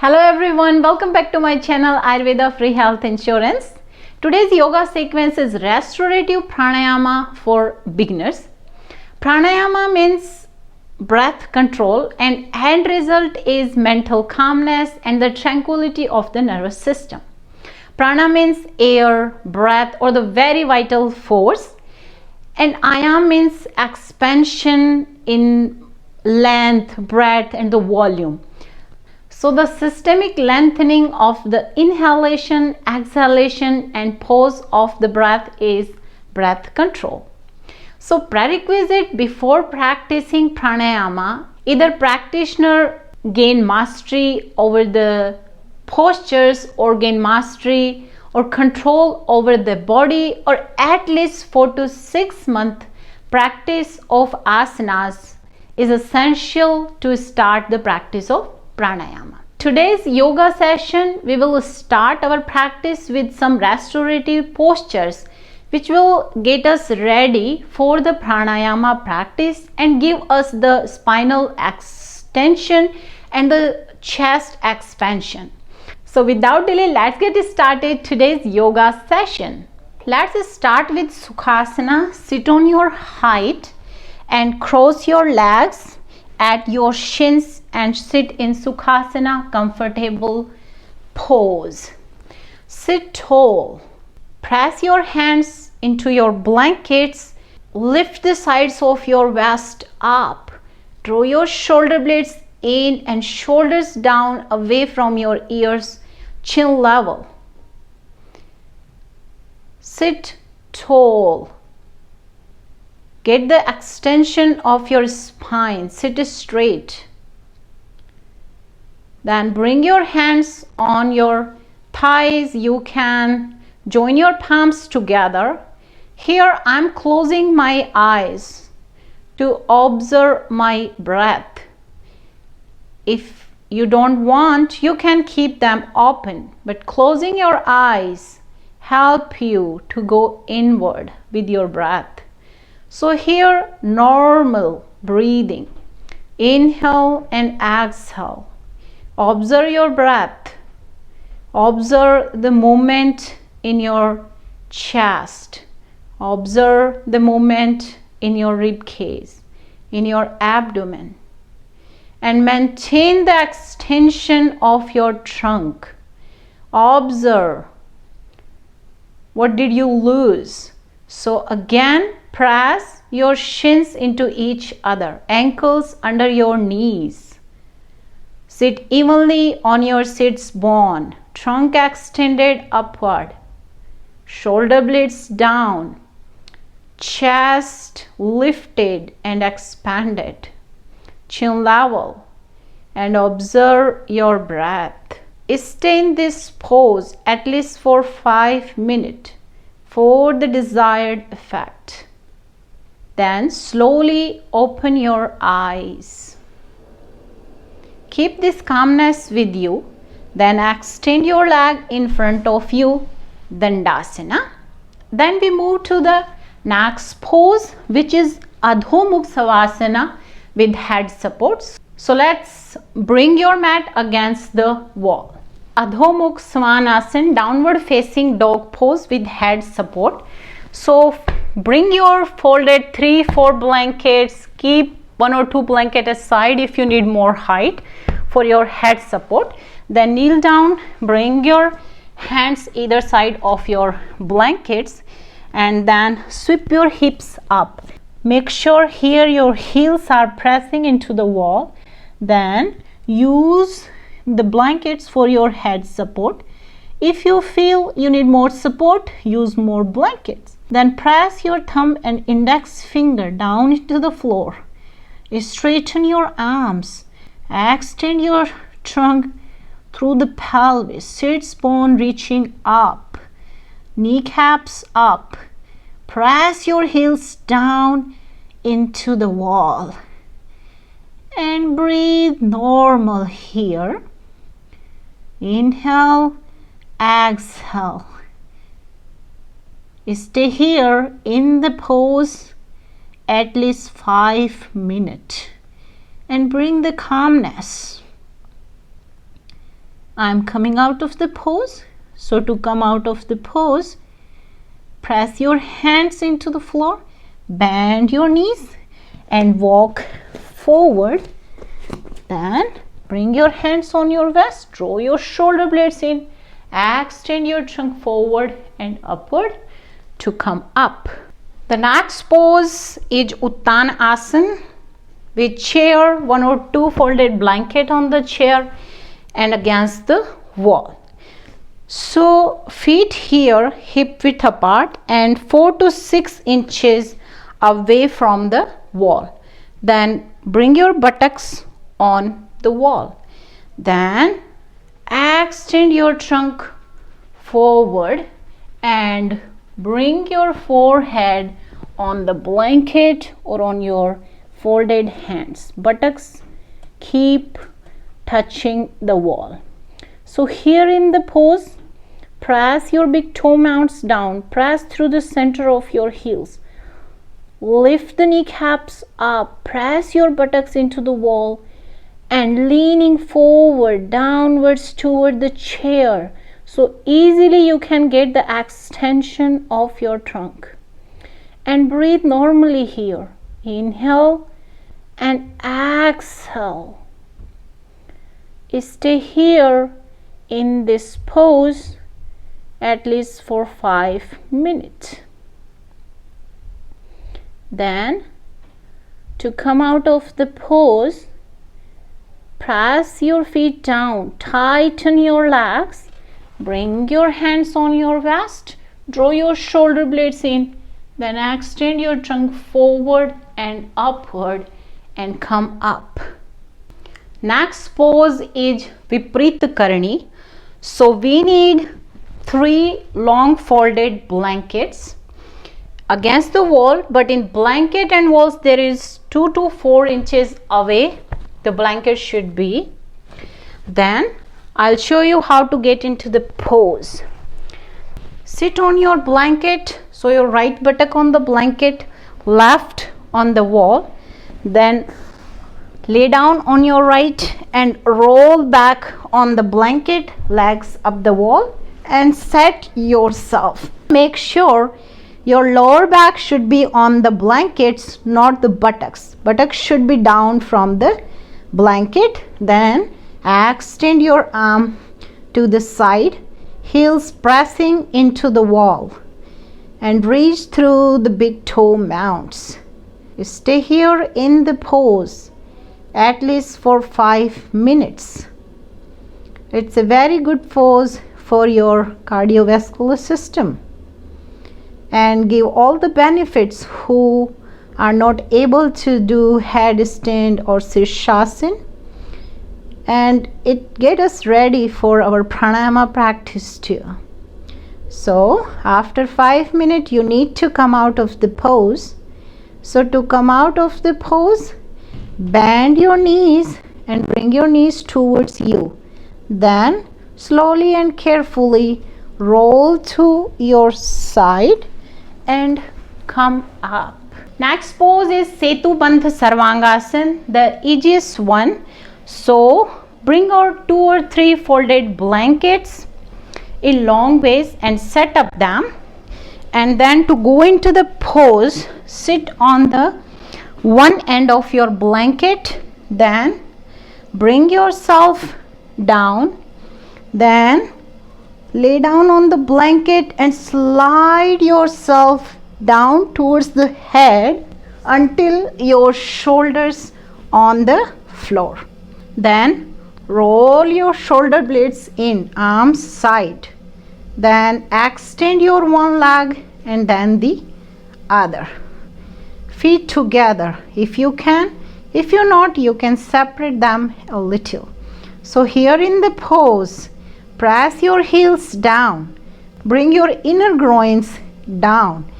Hello everyone, welcome back to my channel Ayurveda Free Health Insurance. Today's yoga sequence is restorative pranayama for beginners. Pranayama means breath control and end result is mental calmness and the tranquility of the nervous system. Prana means air, breath or the very vital force, and ayam means expansion in length, breadth and the volume. So the systemic lengthening of the inhalation, exhalation and pause of the breath is breath control. So prerequisite before practicing pranayama, either practitioner gain mastery over the postures or gain mastery or control over the body, or at least 4 to 6 month practice of asanas is essential to start the practice of pranayama. Today's yoga session, we will start our practice with some restorative postures which will get us ready for the pranayama practice and give us the spinal extension and the chest expansion. So without delay, let's get started today's yoga session. Let's start with Sukhasana. Sit on your height and cross your legs at your shins and sit in Sukhasana, comfortable pose. Sit tall. Press your hands into your blankets. Lift the sides of your vest up. Draw your shoulder blades in and shoulders down away from your ears, chin level. Sit tall. Get the extension of your spine. Sit straight. Then bring your hands on your thighs. You can join your palms together. Here I'm closing my eyes to observe my breath. If you don't want, you can keep them open, but closing your eyes help you to go inward with your breath. So here, normal breathing. Inhale and exhale. Observe your breath. Observe the movement in your chest. Observe the movement in your rib cage, in your abdomen. And maintain the extension of your trunk. Observe. What did you lose? So again, press your shins into each other, ankles under your knees. Sit evenly on your sits bone, trunk extended upward, shoulder blades down, chest lifted and expanded, chin level, and observe your breath. Stay in this pose at least for 5 minutes for the desired effect. Then slowly open your eyes. Keep this calmness with you. Then extend your leg in front of you, Dandasana. Then we move to the next pose, which is Adho Mukha Shavasana with head supports. So let's bring your mat against the wall. Adho Mukha Svanasana, downward facing dog pose with head support. So bring your folded 3-4 blankets. Keep 1 or 2 blankets aside if you need more height for your head support. Then kneel down, bring your hands either side of your blankets and then sweep your hips up. Make sure here your heels are pressing into the wall. Then use the blankets for your head support. If you feel you need more support, use more blankets. Then press your thumb and index finger down into the floor. Straighten your arms. Extend your trunk through the pelvis. Sits bone reaching up. Kneecaps up. Press your heels down into the wall. And breathe normal here. Inhale, exhale. Stay here in the pose at least 5 minutes and bring the calmness. I'm coming out of the pose. So to come out of the pose, press your hands into the floor, bend your knees and walk forward. Then bring your hands on your waist, draw your shoulder blades in, extend your trunk forward and upward to come up. The next pose is Uttanasana with chair, 1 or 2 folded blanket on the chair and against the wall. So feet here hip width apart and 4 to 6 inches away from the wall. Then bring your buttocks on the wall. Then extend your trunk forward and bring your forehead on the blanket or on your folded hands. Buttocks keep touching the wall. So here in the pose, press your big toe mounts down, press through the center of your heels. Lift the kneecaps up, press your buttocks into the wall and leaning forward, downwards toward the chair. So easily you can get the extension of your trunk. And breathe normally here. Inhale and exhale. Stay here in this pose at least for 5 minutes. Then to come out of the pose, press your feet down, tighten your legs, bring your hands on your waist, draw your shoulder blades in, then extend your trunk forward and upward and come up. Next pose is Viparit Karani. So we need 3 long folded blankets against the wall, but in blanket and walls there is 2 to 4 inches away the blanket should be. Then I'll show you how to get into the pose. Sit on your blanket, so your right buttock on the blanket, left on the wall. Then lay down on your right and roll back on the blanket, legs up the wall and set yourself. Make sure your lower back should be on the blankets, not the buttocks. Buttocks should be down from the blanket. Then extend your arm to the side, heels pressing into the wall and reach through the big toe mounts. Stay here in the pose at least for 5 minutes. It's a very good pose for your cardiovascular system and give all the benefits who are not able to do headstand or Sukhasana, and it get us ready for our pranayama practice too. So after 5 minutes you need to come out of the pose. So to come out of the pose, bend your knees and bring your knees towards you. Then slowly and carefully roll to your side and come up. Next pose is Setu Bandh Sarvangasan, the easiest one. So bring out 2 or 3 folded blankets in long ways and set up them. And then to go into the pose, sit on the one end of your blanket, then bring yourself down, then lay down on the blanket and slide yourself down towards the head until your shoulders on the floor. Then roll your shoulder blades in, arms side, then extend your one leg and then the other. Feet together if you can. If you're not, you can separate them a little. So here in the pose, press your heels down, bring your inner groins down,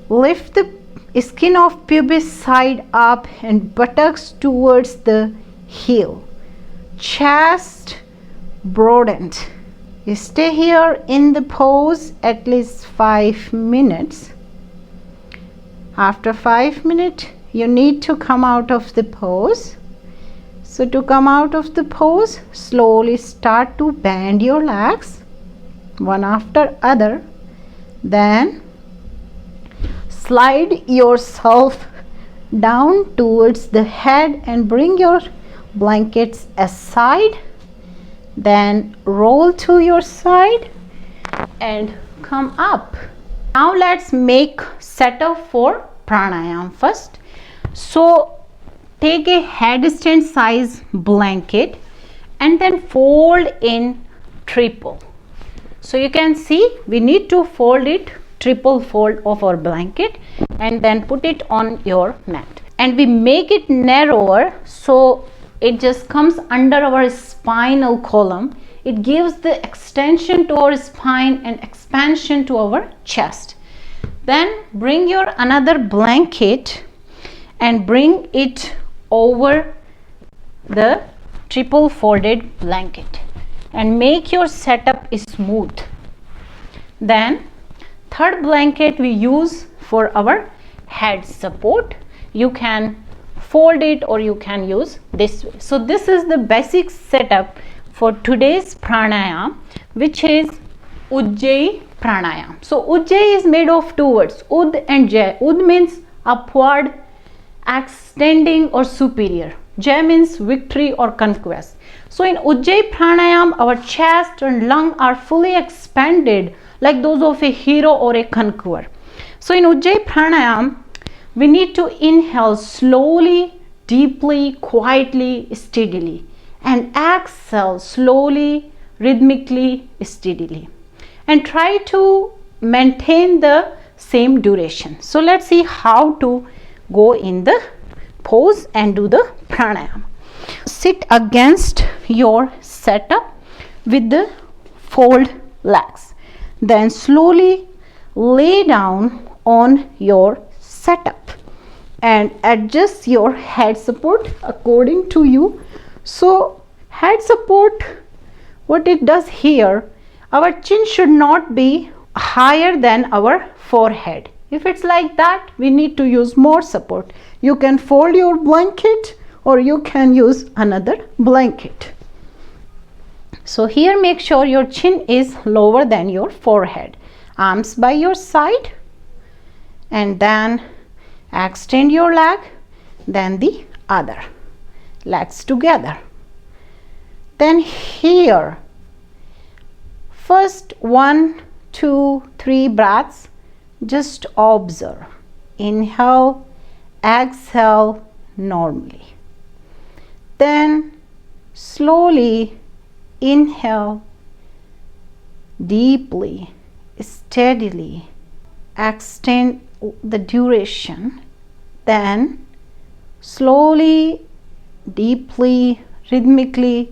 lift the skin of pubis side up and buttocks towards the heel, chest broadened. You stay here in the pose at least 5 minutes. After 5 minutes, you need to come out of the pose. So to come out of the pose, slowly start to bend your legs one after other. Then slide yourself down towards the head and bring your blankets aside. Then roll to your side and come up. Now let's make setup for pranayama first. So take a headstand size blanket and then fold in triple. So you can see we need to fold it, triple fold of our blanket, and then put it on your mat. And we make it narrower so it just comes under our spinal column. It gives the extension to our spine and expansion to our chest. Then bring your another blanket and bring it over the triple folded blanket and make your setup smooth. Then third blanket we use for our head support. You can fold it or you can use this way. So this is the basic setup for today's pranayama, which is Ujjayi Pranayama. So Ujjayi is made of two words, Ud and Jay. Ud means upward, extending or superior. Jay means victory or conquest. So in Ujjayi Pranayama, our chest and lung are fully expanded like those of a hero or a conqueror. So in Ujjayi Pranayama, we need to inhale slowly, deeply, quietly, steadily, and exhale slowly, rhythmically, steadily, and try to maintain the same duration. So let's see how to go in the pose and do the pranayama. Sit against your setup with the fold legs. Then slowly lay down on your setup and adjust your head support according to you. So head support, what it does here, our chin should not be higher than our forehead. If it's like that, we need to use more support. You can fold your blanket or you can use another blanket. So here make sure your chin is lower than your forehead. Arms by your side, and then extend your leg, then the other legs together. Then here, first 1, 2, 3 breaths, just observe. Inhale, exhale normally. Then slowly inhale deeply, steadily, extend the duration. Then slowly, deeply, rhythmically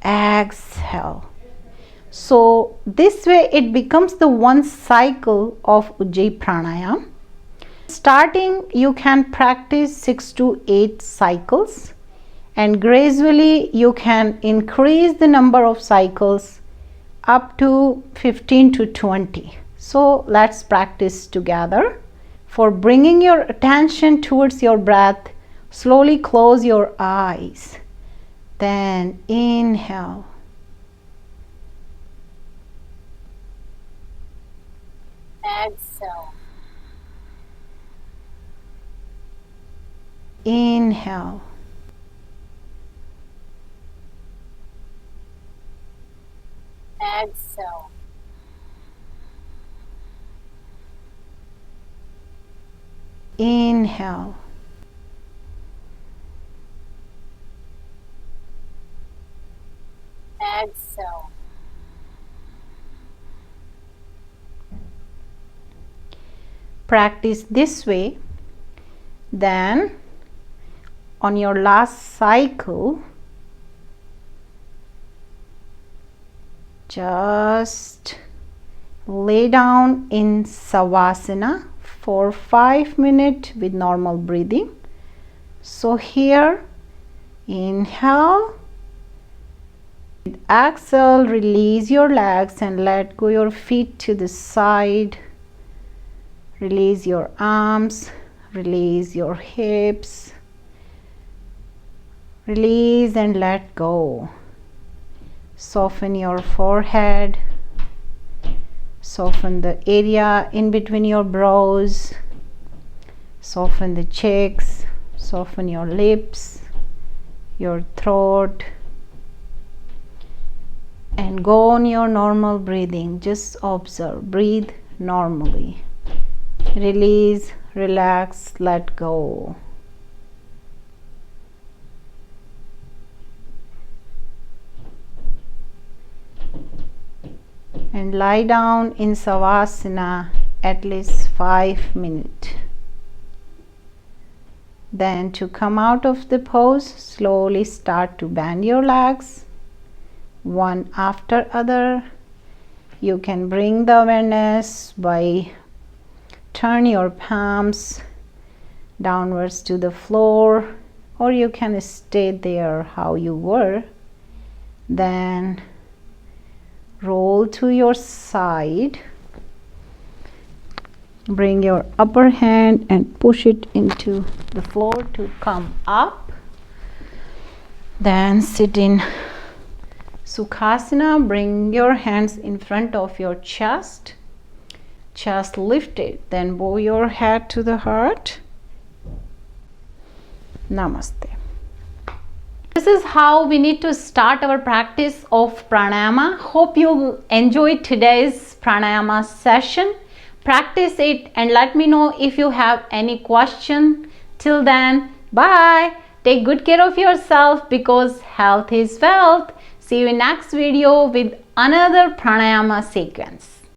exhale. So this way it becomes the one cycle of Ujjayi Pranayama. Starting, you can practice 6 to 8 cycles, and gradually you can increase the number of cycles up to 15 to 20. So let's practice together. For bringing your attention towards your breath, slowly close your eyes. Then inhale. Exhale. Inhale. Exhale. Inhale. Exhale. Practice this way. Then on your last cycle, just lay down in Shavasana for 5 minutes with normal breathing. So here, inhale, exhale, release your legs and let go your feet to the side. Release your arms, release your hips, Release and let go. Soften your forehead. Soften the area in between your brows. Soften the cheeks. Soften your lips, your throat. And go on your normal breathing. Just observe. Breathe normally. Release, relax, let go. And lie down in Shavasana at least 5 minutes. Then to come out of the pose, slowly start to bend your legs one after other. You can bring the awareness by turn your palms downwards to the floor, or you can stay there how you were. Then roll to your side. Bring your upper hand and push it into the floor to come up. Then sit in Sukhasana. Bring your hands in front of your chest. Chest lifted. Then bow your head to the heart. Namaste. This is how we need to start our practice of pranayama. Hope you enjoyed today's pranayama session. Practice it and let me know if you have any question. Till then, bye. Take good care of yourself because health is wealth. See you in next video with another pranayama sequence.